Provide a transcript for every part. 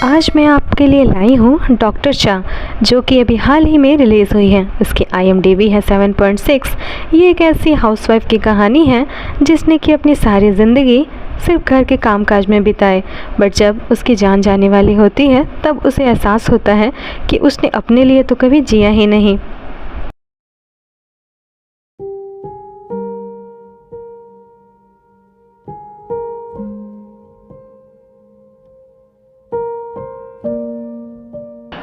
आज मैं आपके लिए लाई हूँ डॉक्टर चा, जो कि अभी हाल ही में रिलीज़ हुई है। इसकी IMDb है 7.6। ये एक ऐसी हाउसवाइफ की कहानी है जिसने कि अपनी सारी ज़िंदगी सिर्फ घर के कामकाज में बिताए, बट जब उसकी जान जाने वाली होती है तब उसे एहसास होता है कि उसने अपने लिए तो कभी जिया ही नहीं।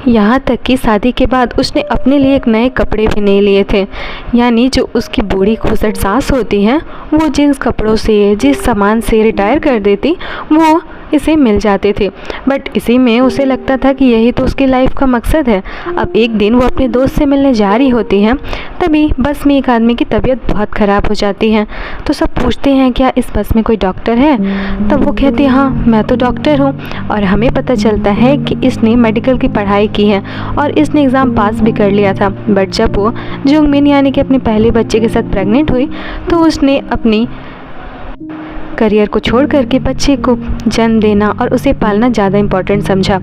यहाँ तक कि शादी के बाद उसने अपने लिए एक नए कपड़े भी नहीं लिए थे। यानी जो उसकी बूढ़ी खूसट सास होती है वो जिन कपड़ों से, जिस सामान से रिटायर कर देती वो इसे मिल जाते थे, बट इसी में उसे लगता था कि यही तो उसकी लाइफ का मकसद है। अब एक दिन वो अपने दोस्त से मिलने जा रही होती है, तभी बस में एक आदमी की तबीयत बहुत ख़राब हो जाती है। तो सब पूछते हैं क्या इस बस में कोई डॉक्टर है? तब वो कहती है हाँ मैं तो डॉक्टर हूँ। और हमें पता चलता है कि इसने मेडिकल की पढ़ाई की है और इसने एग्ज़ाम पास भी कर लिया था, बट जब वो जुंगमिन यानी कि अपने पहले बच्चे के साथ प्रेग्नेंट हुई तो उसने अपनी करियर को छोड़ करके बच्चे को जन्म देना और उसे पालना ज़्यादा इम्पोर्टेंट समझा।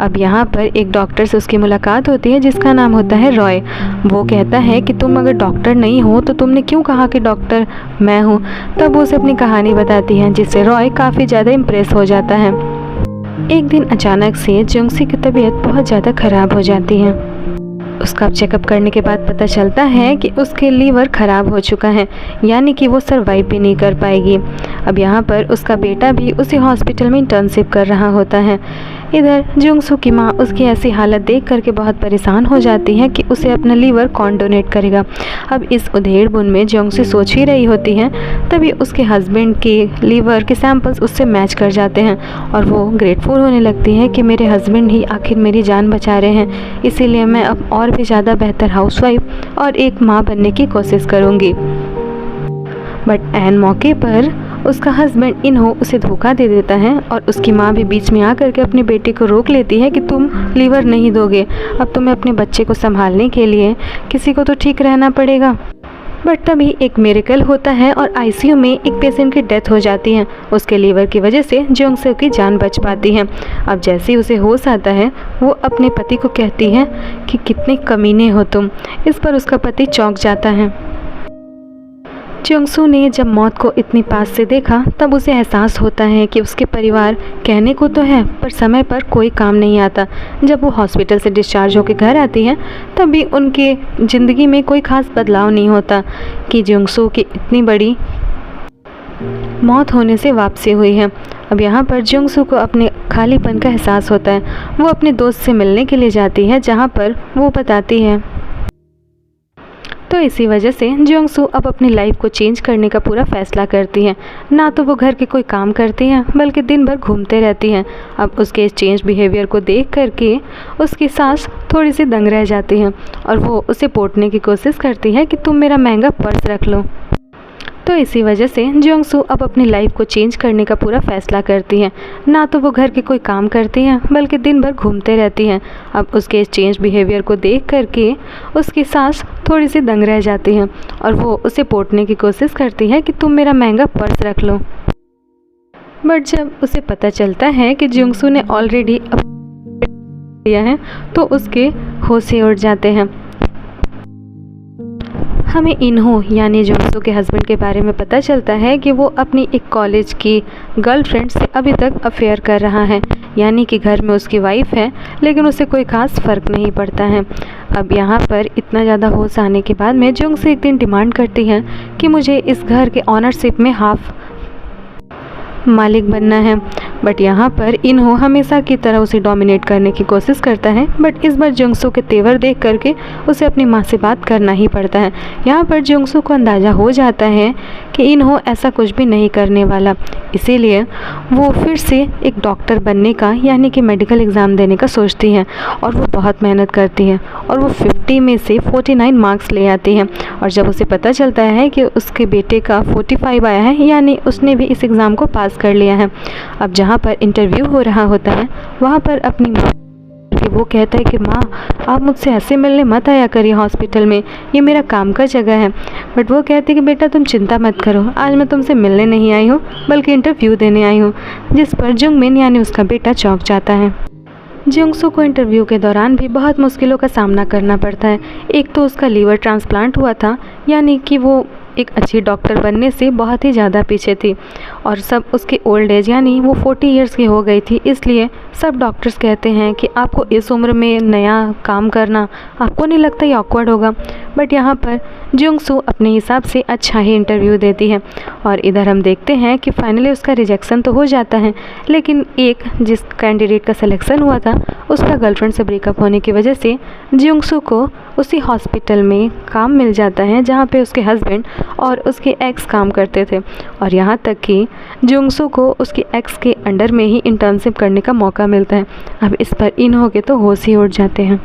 अब यहाँ पर एक डॉक्टर से उसकी मुलाकात होती है जिसका नाम होता है रॉय। वो कहता है कि तुम अगर डॉक्टर नहीं हो तो तुमने क्यों कहा कि डॉक्टर मैं हूँ। तब वो उसे अपनी कहानी बताती है जिससे रॉय काफ़ी ज़्यादा इम्प्रेस हो जाता है। एक दिन अचानक से जुंगसी की तबीयत बहुत ज़्यादा ख़राब हो जाती है। उसका चेकअप करने के बाद पता चलता है कि उसके लीवर ख़राब हो चुका है, यानी कि वो सर्वाइव भी नहीं कर पाएगी। अब यहाँ पर उसका बेटा भी उसी हॉस्पिटल में इंटर्नशिप कर रहा होता है। इधर जुंगसू की माँ उसकी ऐसी हालत देख करके बहुत परेशान हो जाती है कि उसे अपना लीवर कौन डोनेट करेगा। अब इस उधेड़-बुन में जुंगसू सोच ही रही होती है, तभी उसके हस्बैंड के लीवर के सैंपल्स उससे मैच कर जाते हैं और वो ग्रेटफुल होने लगती है कि मेरे हस्बैंड ही आखिर मेरी जान बचा रहे हैं, इसीलिए मैं अब और भी ज़्यादा बेहतर हाउसवाइफ और एक माँ बनने की कोशिश करूँगी। बट ऐन मौके पर उसका हस्बैंड इन्हो उसे धोखा दे देता है और उसकी माँ भी बीच में आकर के अपने बेटे को रोक लेती है कि तुम लीवर नहीं दोगे, अब तुम्हें अपने बच्चे को संभालने के लिए किसी को तो ठीक रहना पड़ेगा। बट तभी एक मिरेकल होता है और ICU में एक पेशेंट की डेथ हो जाती है। उसके लीवर की वजह से जुंगसू की जान बच पाती है। अब जैसे ही उसे होश आता है वो अपने पति को कहती है कि कितने कमीने हो तुम। इस पर उसका पति चौंक जाता है। जुंगसू ने जब मौत को इतनी पास से देखा तब उसे एहसास होता है कि उसके परिवार कहने को तो है पर समय पर कोई काम नहीं आता। जब वो हॉस्पिटल से डिस्चार्ज होकर घर आती है तब भी उनके ज़िंदगी में कोई ख़ास बदलाव नहीं होता कि जुंगसू की इतनी बड़ी मौत होने से वापसी हुई है। अब यहाँ पर जुंगसू को अपने खालीपन का एहसास होता है। वो अपने दोस्त से मिलने के लिए जाती है जहाँ पर वो बताती है। तो इसी वजह से जुंगसू अब अपनी लाइफ को चेंज करने का पूरा फैसला करती है। ना तो वो घर के कोई काम करती हैं बल्कि दिन भर घूमते रहती हैं। अब उसके इस चेंज बिहेवियर को देख करके उसकी सास थोड़ी सी दंग रह जाती है और वो उसे पोटने की कोशिश करती है कि तुम मेरा महंगा पर्स रख लो। तो इसी वजह से जुंगसू अब अपनी लाइफ को चेंज करने का पूरा फैसला करती है। ना तो वो घर के कोई काम करती हैं बल्कि दिन भर घूमते रहती हैं। अब उसके इस चेंज बिहेवियर को देख करके उसकी सास थोड़ी सी दंग रह जाती है और वो उसे पोटने की कोशिश करती है कि तुम मेरा महंगा पर्स रख लो। बट जब उसे पता चलता है कि जुंगसू ने ऑलरेडी दिया है तो उसके होश ही उड़ जाते हैं। हमें इन्हो यानी जुंगसू के हस्बैंड के बारे में पता चलता है कि वो अपनी एक कॉलेज की गर्लफ्रेंड से अभी तक अफेयर कर रहा है, यानी कि घर में उसकी वाइफ है लेकिन उसे कोई ख़ास फ़र्क नहीं पड़ता है। अब यहाँ पर इतना ज़्यादा होश आने के बाद में जुंगसू एक दिन डिमांड करती है कि मुझे इस घर के ऑनरशिप में हाफ मालिक बनना है। बट यहाँ पर इन्हो हमेशा की तरह उसे डोमिनेट करने की कोशिश करता है, बट इस बार जुंगसू के तेवर देख करके उसे अपनी माँ से बात करना ही पड़ता है। यहाँ पर जुंगसू को अंदाज़ा हो जाता है कि इन्हो ऐसा कुछ भी नहीं करने वाला, इसीलिए वो फिर से एक डॉक्टर बनने का यानी कि मेडिकल एग्ज़ाम देने का सोचती है और वो बहुत मेहनत करती है और वो 50 में से 49 मार्क्स ले आती है। और जब उसे पता चलता है कि उसके बेटे का 45 आया है यानी उसने भी इस एग्ज़ाम को पास कर लिया है। अब जहाँ पर इंटरव्यू हो रहा होता है वहाँ पर अपनी माँ कि वो कहता है कि माँ आप मुझसे ऐसे मिलने मत आया करिए हॉस्पिटल में, ये मेरा काम का जगह है। बट वो कहती है कि बेटा तुम चिंता मत करो, आज मैं तुमसे मिलने नहीं आई हूँ बल्कि इंटरव्यू देने आई हूँ। जिस पर जुंगमिन यानी उसका बेटा चौंक जाता है। जियोंगसू को इंटरव्यू के दौरान भी बहुत मुश्किलों का सामना करना पड़ता है। एक तो उसका लीवर ट्रांसप्लांट हुआ था, यानी कि वो एक अच्छी डॉक्टर बनने से बहुत ही ज़्यादा पीछे थी और सब उसकी ओल्ड एज यानी वो 40 इयर्स की हो गई थी। इसलिए सब डॉक्टर्स कहते हैं कि आपको इस उम्र में नया काम करना, आपको नहीं लगता ये ऑकवर्ड होगा। बट यहाँ पर जियोंगसू अपने हिसाब से अच्छा ही इंटरव्यू देती है और इधर हम देखते हैं कि फाइनली उसका रिजेक्शन तो हो जाता है, लेकिन एक जिस कैंडिडेट का सिलेक्शन हुआ था उसका गर्लफ्रेंड से ब्रेकअप होने की वजह से जियोंगसू को उसी हॉस्पिटल में काम मिल जाता है जहाँ पे उसके हस्बैंड और उसके एक्स काम करते थे और यहाँ तक कि जियोंगसू को उसके एक्स के अंडर में ही इंटर्नशिप करने का मौका मिलता है। अब इस पर इन हो के तो होश ही उड़ जाते हैं।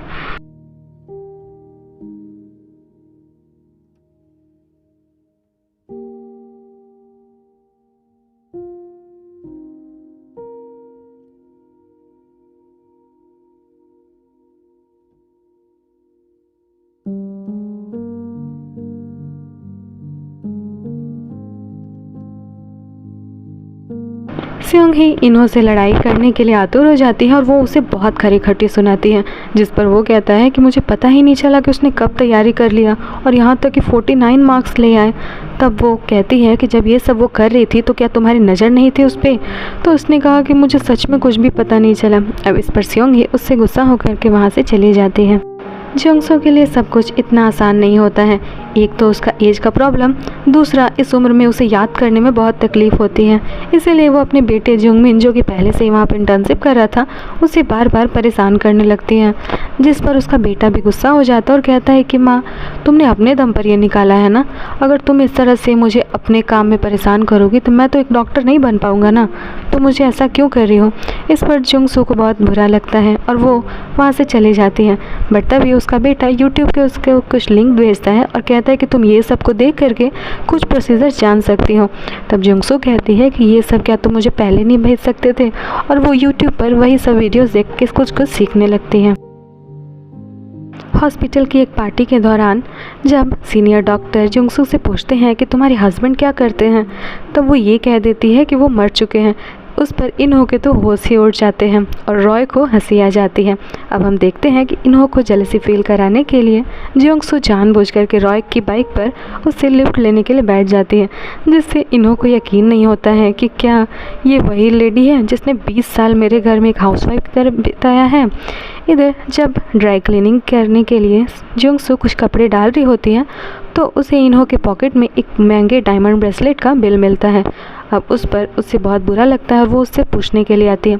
स्योंग ही इन्हों से लड़ाई करने के लिए आतुर हो जाती है और वो उसे बहुत खरी खटी सुनाती है, जिस पर वो कहता है कि मुझे पता ही नहीं चला कि उसने कब तैयारी कर लिया और यहाँ तक कि 49 मार्क्स ले आए। तब वो कहती है कि जब ये सब वो कर रही थी तो क्या तुम्हारी नज़र नहीं थी उस पर? तो उसने कहा कि मुझे सच में कुछ भी पता नहीं चला। अब इस पर स्योंग ही उससे गुस्सा होकर के वहाँ से चली जाती है। जियोंगसू के लिए सब कुछ इतना आसान नहीं होता है। एक तो उसका एज का प्रॉब्लम, दूसरा इस उम्र में उसे याद करने में बहुत तकलीफ़ होती है। इसीलिए वो अपने बेटे जियोंगमिन, जो कि पहले से ही वहाँ पर इंटर्नशिप कर रहा था, उसे बार बार परेशान करने लगती है, जिस पर उसका बेटा भी गुस्सा हो जाता है और कहता है कि माँ, तुमने अपने दम पर ये निकाला है ना, अगर तुम इस तरह से मुझे अपने काम में परेशान करोगी तो मैं तो एक डॉक्टर नहीं बन पाऊँगा ना, तो मुझे ऐसा क्यों कर रही हो। इस पर जियोंगसू को बहुत बुरा लगता है और वो वहाँ से चली जाती है। बट तभी उसका बेटा यूट्यूब के उसके कुछ लिंक भेजता है और कहता है कि तुम ये सब को देख करके कुछ प्रोसीजर जान सकती हो। तब जियोंगसू कहती है कि ये सब क्या तुम मुझे पहले नहीं भेज सकते थे, और वो यूट्यूब पर वही सब वीडियोस देख के कुछ सीखने लगती हैं। हॉस्पिटल की एक पार्टी के दौरान जब सीनियर डॉक्टर जियोंगसू से पूछते हैं कि तुम्हारे हस्बैंड क्या करते हैं, तब वो ये कह देती है कि वो मर चुके हैं। उस पर इन्हों के तो होश ही उड़ जाते हैं और रॉय को हंसी आ जाती है। अब हम देखते हैं कि इन्हों को जेलसी फील कराने के लिए जियोंगसू जानबूझ करके रॉय की बाइक पर उससे लिफ्ट लेने के लिए बैठ जाती है, जिससे इन्हों को यकीन नहीं होता है कि क्या ये वही लेडी है जिसने 20 साल मेरे घर में एक हाउसवाइफ की तरह बिताया है। इधर जब ड्राई क्लीनिंग करने के लिए जियोंगसू कुछ कपड़े डाल रही होती है तो उसे इन्हों के पॉकेट में एक महंगे डायमंड ब्रेसलेट का बिल मिलता है। अब उस पर उससे बहुत बुरा लगता है और वो उससे पूछने के लिए आती है,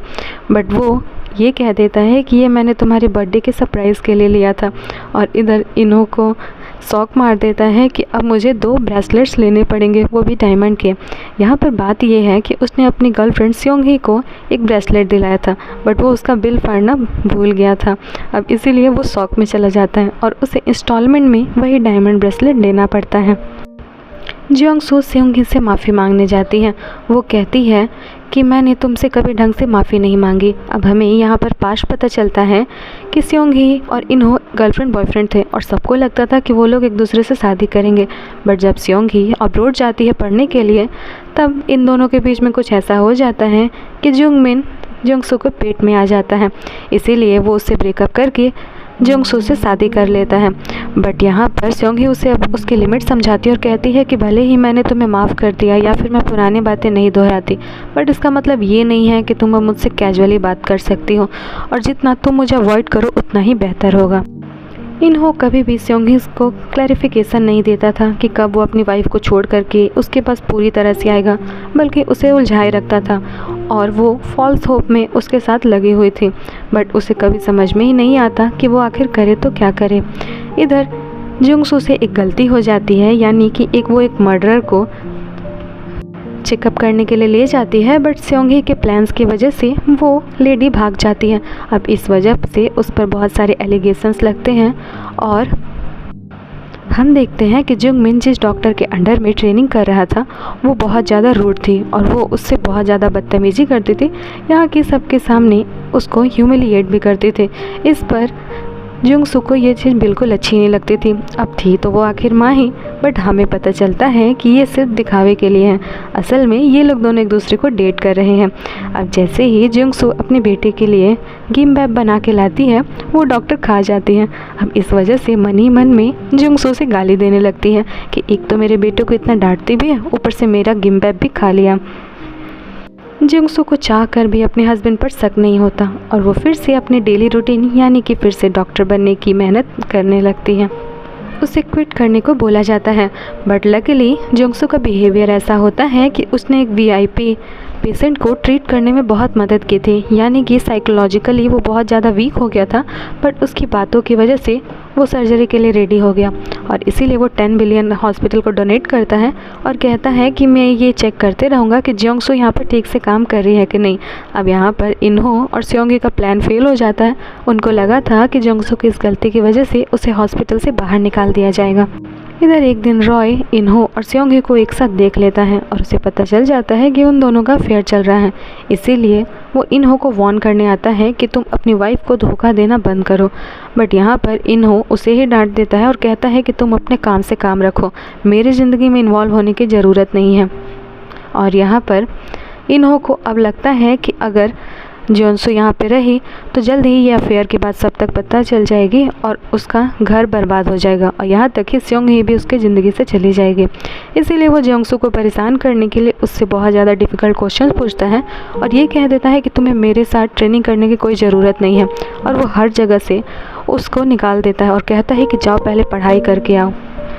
बट वो ये कह देता है कि ये मैंने तुम्हारे बर्थडे के सरप्राइज़ के लिए लिया था। और इधर इन्हों को शौक मार देता है कि अब मुझे 2 ब्रेसलेट्स लेने पड़ेंगे, वो भी डायमंड के। यहाँ पर बात ये है कि उसने अपनी गर्लफ्रेंड स्योंग ही को एक ब्रेसलेट दिलाया था, बट वो उसका बिल फाड़ना भूल गया था। अब इसीलिए वो शौक में चला जाता है और उसे इंस्टॉलमेंट में वही डायमंड ब्रेसलेट देना पड़ता है। जियोंगसू स्योंग से माफ़ी मांगने जाती है। वो कहती है कि मैंने तुमसे कभी ढंग से माफ़ी नहीं मांगी। अब हमें यहाँ पर पास पता चलता है कि स्योंग ही और इन्हों गर्लफ्रेंड बॉयफ्रेंड थे और सबको लगता था कि वो लोग एक दूसरे से शादी करेंगे। बट जब स्योंग ही अब्रॉड जाती है पढ़ने के लिए, तब इन दोनों के बीच में कुछ ऐसा हो जाता है कि जियोंगमिन जियोंगसू को पेट में आ जाता है। इसीलिए वो उससे ब्रेकअप करके जियोंगसू से शादी कर लेता है। बट यहाँ पर स्योंग ही उसे अब उसकी लिमिट समझाती है और कहती है कि भले ही मैंने तुम्हें माफ़ कर दिया या फिर मैं पुरानी बातें नहीं दोहराती, बट इसका मतलब ये नहीं है कि तुम अब मुझसे कैजुअली बात कर सकती हो, और जितना तुम मुझे अवॉइड करो उतना ही बेहतर होगा। इन्हों कभी भी स्योंग ही को क्लैरिफिकेशन नहीं देता था कि कब वो अपनी वाइफ को छोड़ करके उसके पास पूरी तरह से आएगा, बल्कि उसे उलझाए रखता था और वो फॉल्स होप में उसके साथ लगी हुई थी। बट उसे कभी समझ में ही नहीं आता कि वो आखिर करे तो क्या करे। इधर जियोंगसू से एक गलती हो जाती है, यानी कि एक मर्डरर को चेकअप करने के लिए ले जाती है, बट स्योंग ही के प्लान्स की वजह से वो लेडी भाग जाती है। अब इस वजह से उस पर बहुत सारे एलिगेशंस लगते हैं और हम देखते हैं कि जियोंगमिन जिस डॉक्टर के अंडर में ट्रेनिंग कर रहा था वो बहुत ज़्यादा रूड थी और वो उससे बहुत ज़्यादा बदतमीज़ी करती थी, यहाँ के सबके सामने उसको ह्यूमिलिएट भी करते थे। इस पर जियोंगसू को ये चीज़ बिल्कुल अच्छी नहीं लगती थी। अब थी तो वो आखिर माँ ही, बट हमें पता चलता है कि ये सिर्फ दिखावे के लिए हैं। असल में ये लोग दोनों एक दूसरे को डेट कर रहे हैं। अब जैसे ही जिंगसू अपने बेटे के लिए गिम्बैप बना के लाती है, वो डॉक्टर खा जाती है। अब इस वजह से मन ही मन में जिंगसू से गाली देने लगती है कि एक तो मेरे बेटे को इतना डांटती भी है, ऊपर से मेरा गिम्बैप भी खा लिया। जिंगसू को चाह कर भी अपने हस्बैंड पर शक नहीं होता और वो फिर से अपने डेली रूटीन यानी कि फिर से डॉक्टर बनने की मेहनत करने लगती है। उसे क्विट करने को बोला जाता है, बट लकीली जिंगसू का बिहेवियर ऐसा होता है कि उसने एक वीआईपी पेशेंट को ट्रीट करने में बहुत मदद की थी, यानी कि साइकोलॉजिकली वो बहुत ज़्यादा वीक हो गया था, बट उसकी बातों की वजह से वो सर्जरी के लिए रेडी हो गया और इसीलिए वो 10 बिलियन हॉस्पिटल को डोनेट करता है और कहता है कि मैं ये चेक करते रहूँगा कि जिंगसू यहाँ पर ठीक से काम कर रही है कि नहीं। अब यहाँ पर इन्हो और स्योंगी का प्लान फेल हो जाता है। उनको लगा था कि जिंगसू की इस गलती की वजह से उसे हॉस्पिटल से बाहर निकाल दिया जाएगा। इधर एक दिन रॉय इन्हो और स्योंगी को एक साथ देख लेता है और उसे पता चल जाता है कि उन दोनों का अफेयर चल रहा है। इसीलिए वो इन्हो को वार्न करने आता है कि तुम अपनी वाइफ को धोखा देना बंद करो, बट यहाँ पर इन्हो उसे ही डांट देता है और कहता है कि तुम अपने काम से काम रखो, मेरी ज़िंदगी में इन्वॉल्व होने की ज़रूरत नहीं है। और यहाँ पर इन्हो को अब लगता है कि अगर जिंगसू यहाँ पे रही तो जल्द ही ये अफेयर की बात सब तक पता चल जाएगी और उसका घर बर्बाद हो जाएगा और यहाँ तक कि स्योंगी भी उसकी ज़िंदगी से चली जाएगी। इसीलिए वो जिंगसू को परेशान करने के लिए उससे बहुत ज़्यादा डिफ़िकल्ट क्वेश्चन पूछता है और ये कह देता है कि तुम्हें मेरे साथ ट्रेनिंग करने की कोई ज़रूरत नहीं है, और वो हर जगह से उसको निकाल देता है और कहता है कि जाओ पहले पढ़ाई करके आओ।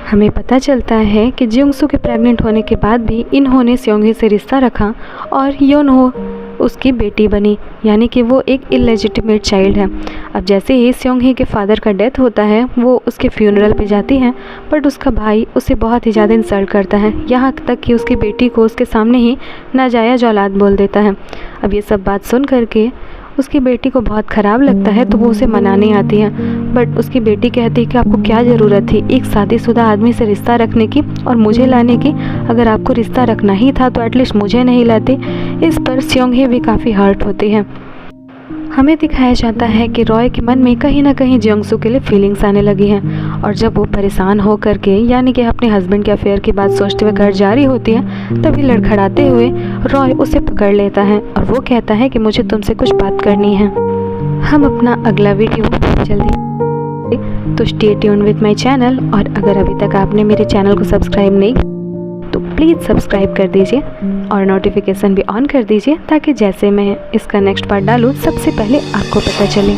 हमें पता चलता है कि जिंगसू के प्रेग्नेंट होने के बाद भी इन्होंने स्योंगी से रिश्ता रखा और योनहो उसकी बेटी बनी, यानी कि वो एक इलेजिटिमेट चाइल्ड है। अब जैसे ही स्योंगी के फादर का डेथ होता है, वो उसके फ्यूनरल पे जाती है, बट उसका भाई उसे बहुत ही ज़्यादा इंसल्ट करता है, यहाँ तक कि उसकी बेटी को उसके सामने ही नाजायज़ औलाद बोल देता है। अब ये सब बात सुन करके उसकी बेटी को बहुत ख़राब लगता है, तो वो उसे मनाने आती है, बट उसकी बेटी कहती है कि आपको क्या ज़रूरत थी एक शादीशुदा आदमी से रिश्ता रखने की और मुझे लाने की। अगर आपको रिश्ता रखना ही था तो एटलीस्ट मुझे नहीं लाते। इस पर स्योंगी भी काफ़ी हर्ट होती है। हमें दिखाया जाता है कि रॉय के मन में कहीं ना कहीं जिंगसू के लिए फीलिंग्स आने लगी हैं और जब वो परेशान हो करके यानी कि अपने हस्बैंड के अफेयर की बात सोचते हुए घर जा रही होती है, तभी लड़खड़ाते हुए रॉय उसे पकड़ लेता है और वो कहता है कि मुझे तुमसे कुछ बात करनी है। हम अपना अगला वीडियो जल्दी, तो stay tune with my channel, और अगर अभी तक आपने मेरे चैनल को सब्सक्राइब नहीं तो प्लीज़ सब्सक्राइब कर दीजिए और नोटिफिकेशन भी ऑन कर दीजिए ताकि जैसे मैं इसका नेक्स्ट पार्ट डालूँ सबसे पहले आपको पता चले।